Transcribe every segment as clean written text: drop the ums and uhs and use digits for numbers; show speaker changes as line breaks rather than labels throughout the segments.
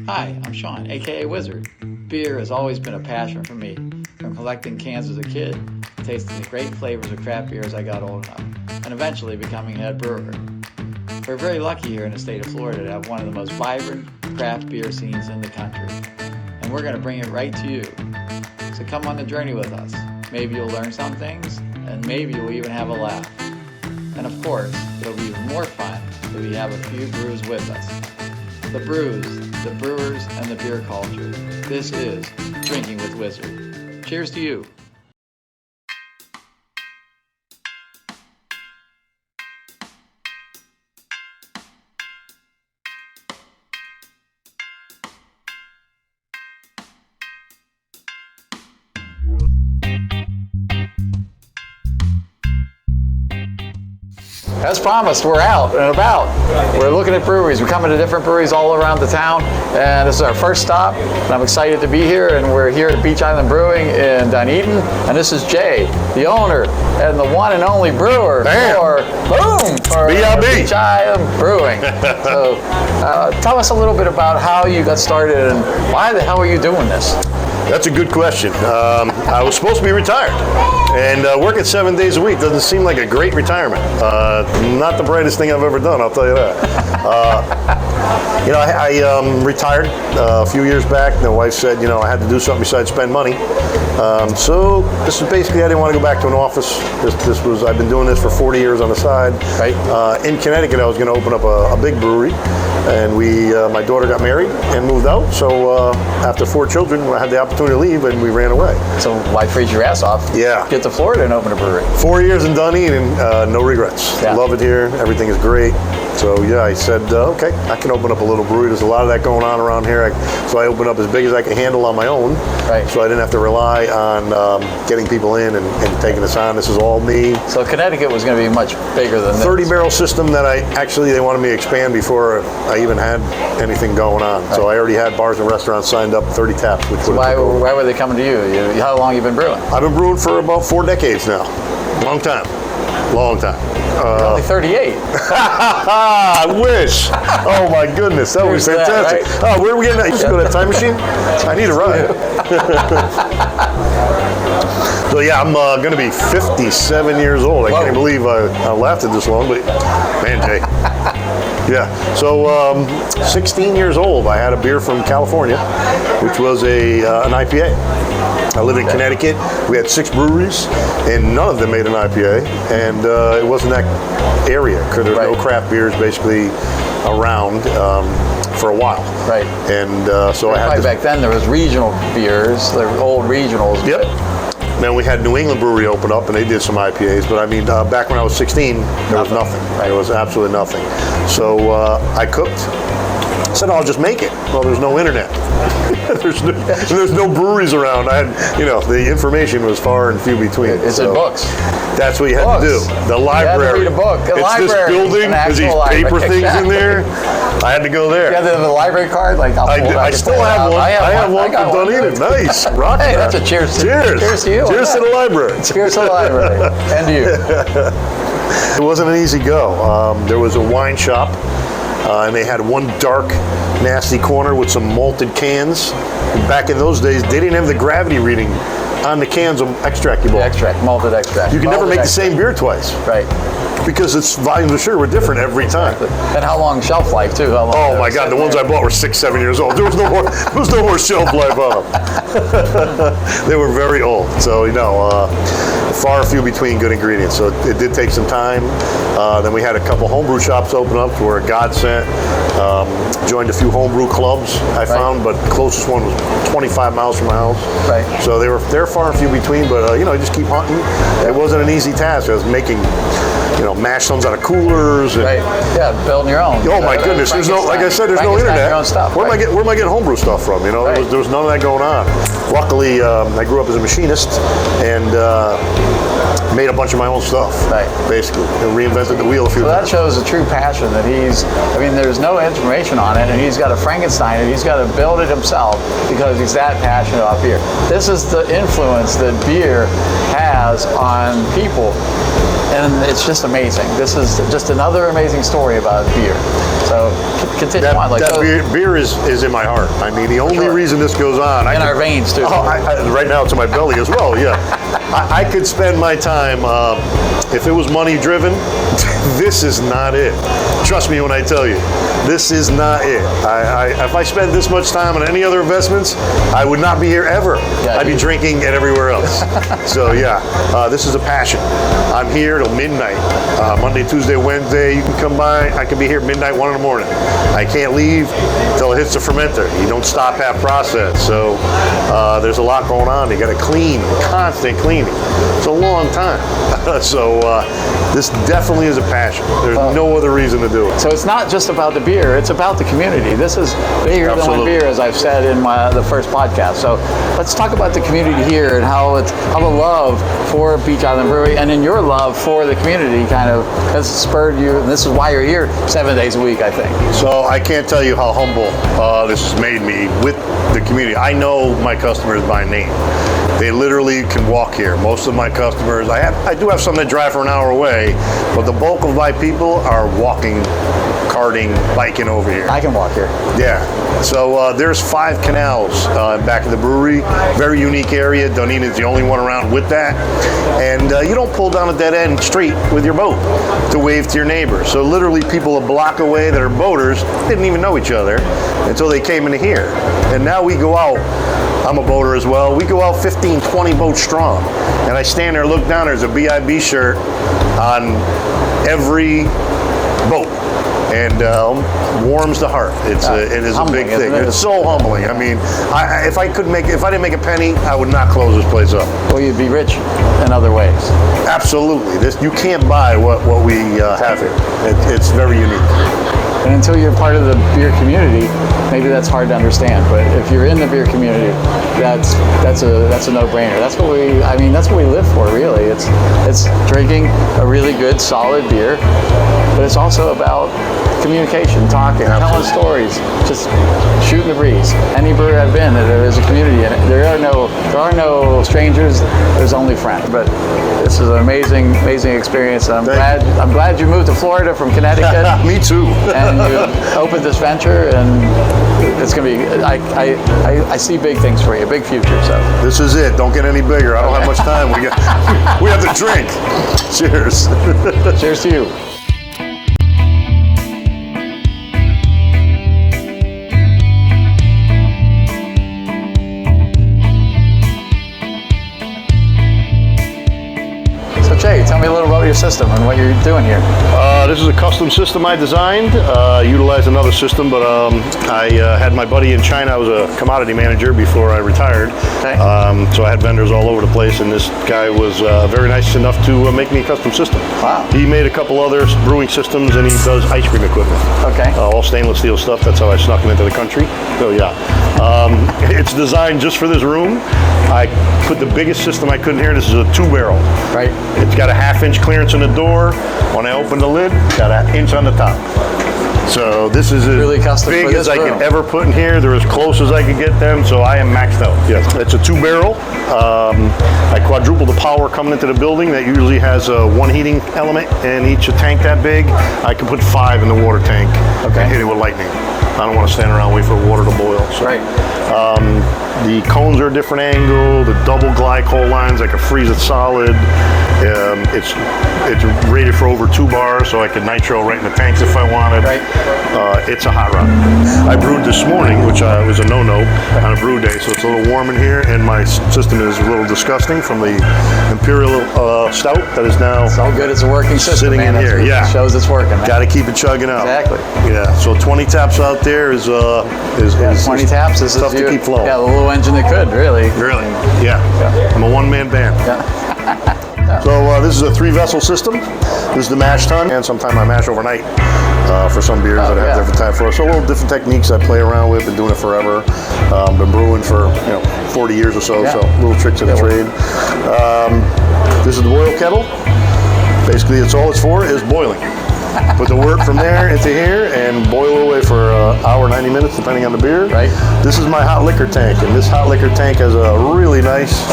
Hi, I'm Sean, aka Wizard. Beer has always been a passion for me, from collecting cans as a kid, tasting the great flavors of craft beer as I got old enough, and eventually becoming head brewer. We're very lucky here in the state of Florida to have one of the most vibrant craft beer scenes in the country, and we're going to bring it right to you. So come on the journey with us. Maybe you'll learn some things, and maybe you'll even have a laugh. And of course, it'll be even more fun if we have a few brews with us. The brews, the brewers, and the beer culture. This is Drinking with Wizard. Cheers to you. As promised, we're out and about. We're looking at breweries. We're coming to different breweries all around the town, and this is our first stop, and I'm excited to be here, and we're here at Beach Island Brewing in Dunedin, and this is Jay, the owner and the one and only brewer for Beach Island Brewing. So tell us a little bit about how you got started and why the hell are you doing this?
That's a good question. I was supposed to be retired, and working 7 days a week doesn't seem like a great retirement. Not the brightest thing I've ever done, I'll tell you that. I retired a few years back. The wife said, I had to do something besides spend money. So this is basically, I didn't want to go back to an office. I've been doing this for 40 years on the side. Right. In Connecticut, I was going to open up a big brewery, and my daughter got married and moved out. So after 4 children, I had the opportunity to leave, and we ran away.
So why freeze your ass off?
Yeah.
Get to Florida and open a brewery.
4 years in Dunedin, and no regrets. Yeah. Love it here. Everything is great. So yeah, I said, okay, I can open up a little brewery. There's a lot of that going on around here. So I opened up as big as I could handle on my own. Right. So I didn't have to rely on getting people in and taking this on. This is all me.
So Connecticut was going to be much bigger than this.
30-barrel system that they wanted me to expand before I even had anything going on. Right. So I already had bars and restaurants signed up, 30 taps. Which
so why were they coming to you? How long have you been brewing?
I've been brewing for about 4 decades now. Long time.
You're only 38.
I wish. Oh my goodness, that would be fantastic. That, right? Oh, where are we getting that? You should go to that time machine? I need a ride. So yeah, I'm going to be 57 years old. I can't believe I lasted this long, but man, Jay. Yeah, so 16 years old, I had a beer from California, which was an IPA. I lived in Connecticut. We had 6 breweries, and none of them made an IPA, and it wasn't that area. There were no craft beers basically around for a while. Right. And so I had
back then there was regional beers, there were old regionals.
Yep. Then we had New England Brewery open up, and they did some IPAs. But I mean, back when I was 16, there was nothing. Right. There was absolutely nothing. So I cooked. I said, I'll just make it. Well, there's no internet. there's no breweries around. The information was far and few between.
It's in books.
That's what you had to do. The library.
You had to read a book.
This building. There's these paper things in there. I had to go there.
You had the library card?
I still have one. I have one from Dunedin. Nice. Rock.
Hey, that's a cheers. Cheers to you.
Cheers to the library.
Cheers to the library. And to you.
It wasn't an easy go. There was a wine shop. And they had one dark, nasty corner with some malted cans. And back in those days, they didn't have the gravity reading on the cans of extract you bought.
Malted extract.
You can never make the same beer twice.
Right.
Because its volumes of sugar were different every time.
And how long shelf life too?
Oh my God, the ones I bought were 6, 7 years old. There was no more shelf life on them. They were very old. So far and few between good ingredients. So it did take some time. Then we had a couple homebrew shops open up to where God sent. Joined a few homebrew clubs I found, but the closest one was 25 miles from my house. Right. So they're far and few between, but you just keep hunting. It wasn't an easy task. I was making mash tons out of coolers. And,
building your own.
Oh my goodness! There's no, like I said, there's no internet.
Your own stuff,
where am I getting homebrew stuff from? There was none of that going on. Luckily, I grew up as a machinist and made a bunch of my own stuff. Right. Basically, and reinvented the wheel a few times.
That shows a true passion that there's no information on it, and he's got to Frankenstein it. He's got to build it himself because he's that passionate about beer. This is the influence that beer has on people. And it's just amazing. This is just another amazing story about beer. So continue on. Like,
that beer is in my heart. I mean, the only reason this goes on.
In our veins, too.
Right now, it's in my belly as well, yeah. I could spend my time, if it was money driven, this is not it. Trust me when I tell you, this is not it. If I spent this much time on any other investments, I would not be here ever.
Yeah,
I'd be drinking and everywhere else. So yeah, this is a passion. I'm here till midnight. Monday, Tuesday, Wednesday, you can come by. I can be here midnight, 1 in the morning. I can't leave till it hits the fermenter. You don't stop that process. So there's a lot going on. You got to clean, constant cleaning. It's a long time. So this definitely is a passion. There's no other reason to do it.
So it's not just about the beer, it's about the community. This is bigger than one beer, as I've said in the first podcast. So let's talk about the community here and how the love for Beach Island Brewery and in your love for the community kind of has spurred you, and this is why you're here 7 days a week, I think.
So I can't tell you how humble this has made me with the community. I know my customers by name. They literally can walk here. Most of my customers, I do have some that drive for an hour away, but the bulk of my people are walking, karting, biking over here.
I can walk here.
Yeah. So there's 5 canals back of the brewery. Very unique area. Dunedin is the only one around with that. And you don't pull down a dead end street with your boat to wave to your neighbors. So literally people a block away that are boaters didn't even know each other until they came into here. And now we go out. I'm a boater as well. We go out 15, 20 boats strong. And I stand there, look down, there's a BIB shirt on every boat. And warms the heart. It is a big thing. It's so humbling. I mean, if I didn't make a penny, I would not close this place up.
Well, you'd be rich in other ways.
Absolutely. You can't buy what we have here. It's very unique.
And until you're part of the beer community, maybe that's hard to understand. But if you're in the beer community, that's a no-brainer. That's what we live for, really. It's drinking a really good, solid beer, but it's also about communication, talking, telling stories, just shooting the breeze. Any brewery I've been, there is a community in it. There are no strangers. There's only friends. But this is an amazing experience. And I'm glad you moved to Florida from Connecticut.
Me too.
And you opened this venture, and it's gonna be. I see big things for you, big future. So
this is it. Don't get any bigger. I don't have much time. We have to drink. Cheers.
Cheers to you. Jay, tell me a little about your system and what you're doing here.
This is a custom system I designed. Utilized another system, but I had my buddy in China. I was a commodity manager before I retired.
Okay.
So I had vendors all over the place, and this guy was very nice enough to make me a custom system.
Wow.
He made a couple other brewing systems, and he does ice cream equipment.
Okay.
All stainless steel stuff. That's how I snuck him into the country. So yeah. It's designed just for this room. I put the biggest system I could in here. This is a 2-barrel.
Right.
It's got a 1/2-inch clearance in the door. When I open the lid, got an inch on the top. So this is as
really custom
big
for
as
this
I
room.
could ever put in here. They're as close as I could get them, so I am maxed out. Yes, it's a 2-barrel. I quadruple the power coming into the building. That usually has one heating element in each tank that big. I can put 5 in the water tank and hit it with lightning. I don't want to stand around and wait for water to boil. So.
Right.
The cones are a different angle. The double glycol lines, I can freeze it solid. It's rated for over 2 bars, so I can nitro right in the tanks if I wanted.
Right.
It's a hot rod. I brewed this morning, which was a no-no on a brew day, so it's a little warm in here, and my system is a little disgusting from the Imperial Stout that is now
so good it's a working system,
sitting
man.
in here. Yeah,
shows it's working.
Got to keep it chugging out.
Exactly.
Yeah. So 20 taps out there is
20 taps. This
tough to keep flowing.
Yeah, the little engine that could really.
Really? Yeah. I'm a one-man band.
Yeah.
So this is a 3-vessel system. This is the mash tun, and sometimes I mash overnight for some beers that I have different time for. So a little different techniques I play around with. Been doing it forever. Been brewing for 40 years or so. So little tricks of the trade. This is the boil kettle. Basically, all it's for is boiling. Put the wort from there into here and boil away for an hour, 90 minutes, depending on the beer.
Right.
This is my hot liquor tank, and this hot liquor tank has a really nice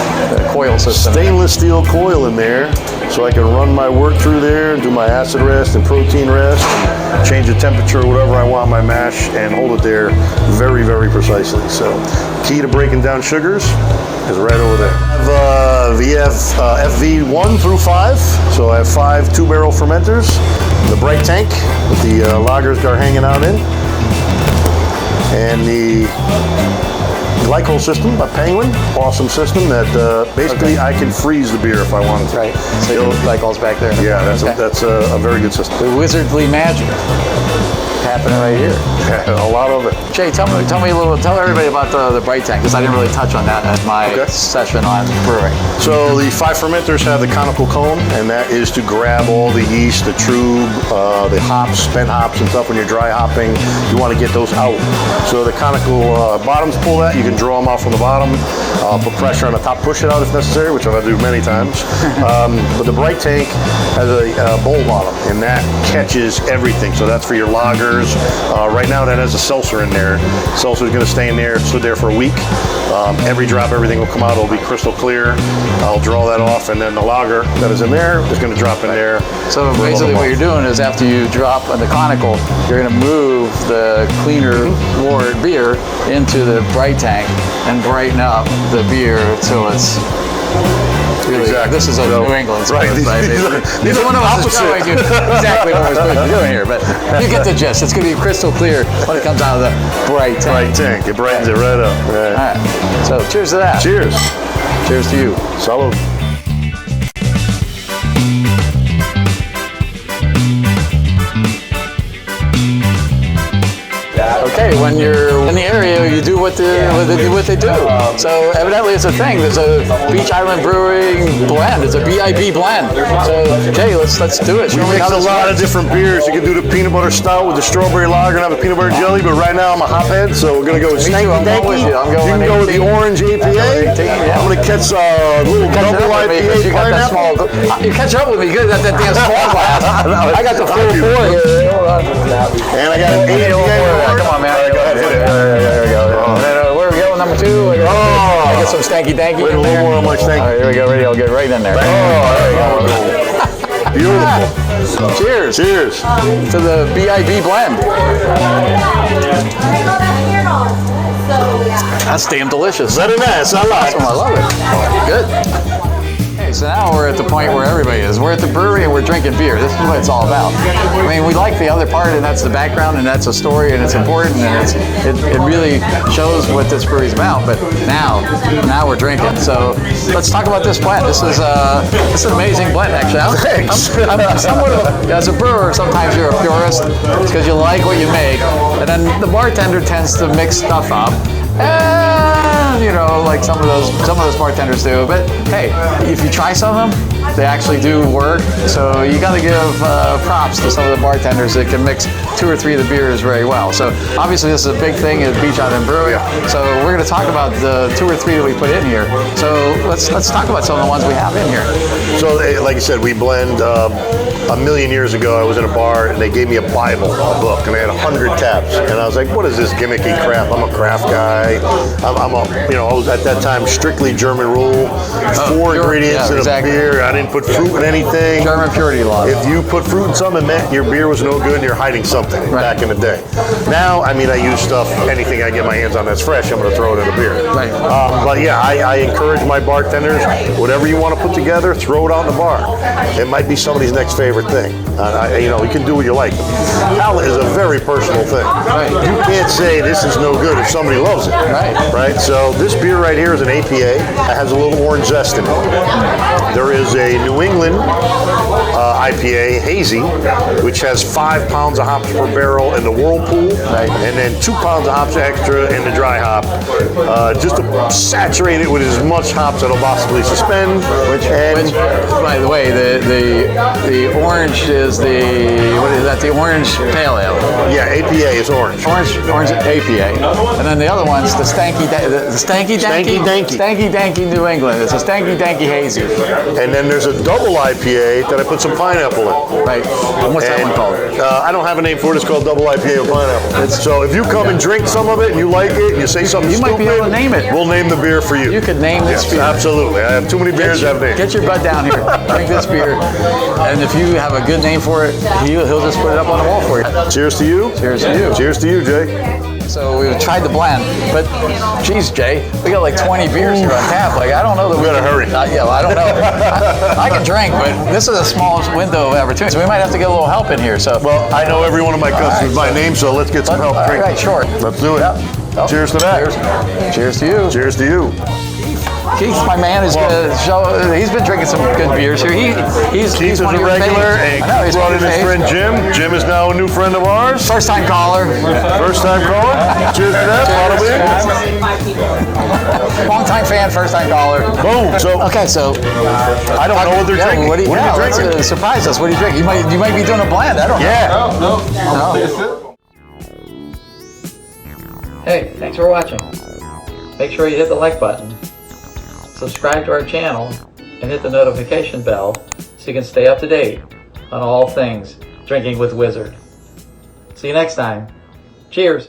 coil system.
Stainless steel coil in there, so I can run my wort through there and do my acid rest and protein rest, and change the temperature, whatever I want my mash, and hold it there very, very precisely. So, key to breaking down sugars is right over there. We have FV1 through 5, so I have 5 2-barrel fermenters. The bright tank with the lagers are hanging out in, and the glycol system, a Penguin, awesome system that basically I can freeze the beer if I wanted to.
Right. So your glycol's back there.
Yeah, that's a very good system.
The wizardly magic happening right here.
Yeah, a lot of it.
Jay, tell everybody about the bright tank, because I didn't really touch on that at my session on brewing.
So the 5 fermenters have the conical cone, and that is to grab all the yeast, the trub, the hops, spent hops and stuff. When you're dry hopping, you want to get those out. So the conical bottoms pull that. You can draw them out from the bottom, put pressure on the top, push it out if necessary, which I've had to do many times. But the bright tank has a bowl bottom, and that catches everything. So that's for your lagers. Right now that has a seltzer in there. Seltzer is going to stay in there, stood there for a week. Every drop, everything will come out. It'll be crystal clear. I'll draw that off, and then the lager that is in there is going to drop in there.
So basically what you're doing is after you drop on the conical, you're going to move the cleaner wort beer into the bright tank and brighten up the beer till it's really,
exactly.
This is a New England sport,
right. These are
one of us is showing you exactly what we're supposed to be doing here, but you get the gist. It's going to be crystal clear when it comes out of the bright tank.
Bright tank. It brightens it right up. Right.
All right. So cheers to that.
Cheers.
Cheers to you.
Salud.
Okay, when you're in the area, you do what they do. So evidently it's a thing. There's a Beach Island Brewing blend. It's a BIB blend. So Jay, let's do it.
We mix a lot of different beers. You can do the peanut butter stout with the strawberry lager and have a peanut butter jelly. But right now I'm a hophead, so we're gonna go with Stanky Danky. You can go with the orange APA. I'm gonna catch a little double IPA pineapple.
You catch up with me. You got that damn small glass. I got the full pour here.
And I got an APA.
Come on, man. Go ahead. There we go. Where are we going? Number 2. I get some stanky danky in
there. A little more on my stanky.
All right, here we go. Ready? I'll get right in there.
Oh, there you go. Beautiful.
Cheers.
Cheers.
To the BIB blend. That's damn delicious.
Very nice. I like it.
I love it. Good. So now we're at the point where everybody is. We're at the brewery and we're drinking beer. This is what it's all about. I mean, we like the other part, and that's the background, and that's a story, and it's important, and it really shows what this brewery's about. But now we're drinking. So let's talk about this blend. This is an amazing blend, actually.
Thanks.
I'm somewhat of as a brewer, sometimes you're a purist because you like what you make, and then the bartender tends to mix stuff up. You know, like some of those bartenders do. But hey, if you try some of them, they actually do work. So you got to give props to some of the bartenders that can mix 2 or 3 of the beers very well. So obviously this is a big thing at Beach Island Brewery. So we're going to talk about the 2 or 3 that we put in here. So let's talk about some of the ones we have in here.
So like I said, we blend. A million years ago, I was in a bar and they gave me a Bible, a book, and they had 100 taps. And I was like, "What is this gimmicky crap? I'm a craft guy. I was at that time strictly German rule, 4 ingredients in a beer. I didn't put fruit in anything.
German purity law.
If you put fruit in something, it meant your beer was no good and you're hiding something back in the day. Now, I mean, I use stuff, anything I get my hands on that's fresh, I'm going to throw it in a beer.
Right.
But yeah, I encourage my bartenders, whatever you want to put together, throw it out in the bar. It might be somebody's next favorite thing. You can do what you like. Palate is a very personal thing.
Right.
You can't say this is no good if somebody loves it. Right. So this beer right here is an APA. It has a little orange zest in it. There is a New England IPA, hazy, which has 5 pounds of hops per barrel in the whirlpool, and then 2 pounds of hops extra in the dry hop, just to saturate it with as much hops as it'll possibly suspend.
Which, by the way, the orange is what is that? The orange pale ale.
Yeah, APA is orange.
Orange APA. And then the other one's the stanky danky New England. It's a stanky danky hazy.
And then there's a double IPA that I put some pineapple in.
Right. And what's that one called?
I don't have a name for it. It's called double IPA with pineapple. So if you come and drink some of it and you like it and you say something
you might be able to name it.
We'll name the beer for you.
You could name this beer.
Absolutely. I have too many beers to have names.
Get your butt down here. Drink this beer. And if you have a good name for it, he'll just put it up on the wall for you.
Cheers to you.
Cheers to you.
Cheers to you, Jay.
So we tried the blend, but geez, Jay, we got like 20 beers here on tap. Like, I don't know that we
gotta hurry.
Yeah, well, I don't know. I can drink, but this is the smallest window of opportunity. So we might have to get a little help in here. So,
well, I know every one of my customers by name, so let's get some help drinking.
All right, sure.
Let's do it.
Yep. Oh,
cheers to that.
Cheers to you.
Cheers to you.
Keith, my man, is gonna show. He's been drinking some good beers here. He's
Keith is
one
a
of your
regular,
faves.
and he brought in his friend Jim. Jim is now a new friend of ours.
First time caller.
First time caller. Cheers to that.
Long time fan, first time caller.
Boom. So
okay, so
I don't know what they're drinking.
What are you drinking? Surprise us. What are you drinking? You might be doing a blend. I don't know. No. Hey, thanks for watching. Make sure you hit the like button, subscribe to our channel, and hit the notification bell so you can stay up to date on all things Drinking with Wizard. See you next time. Cheers.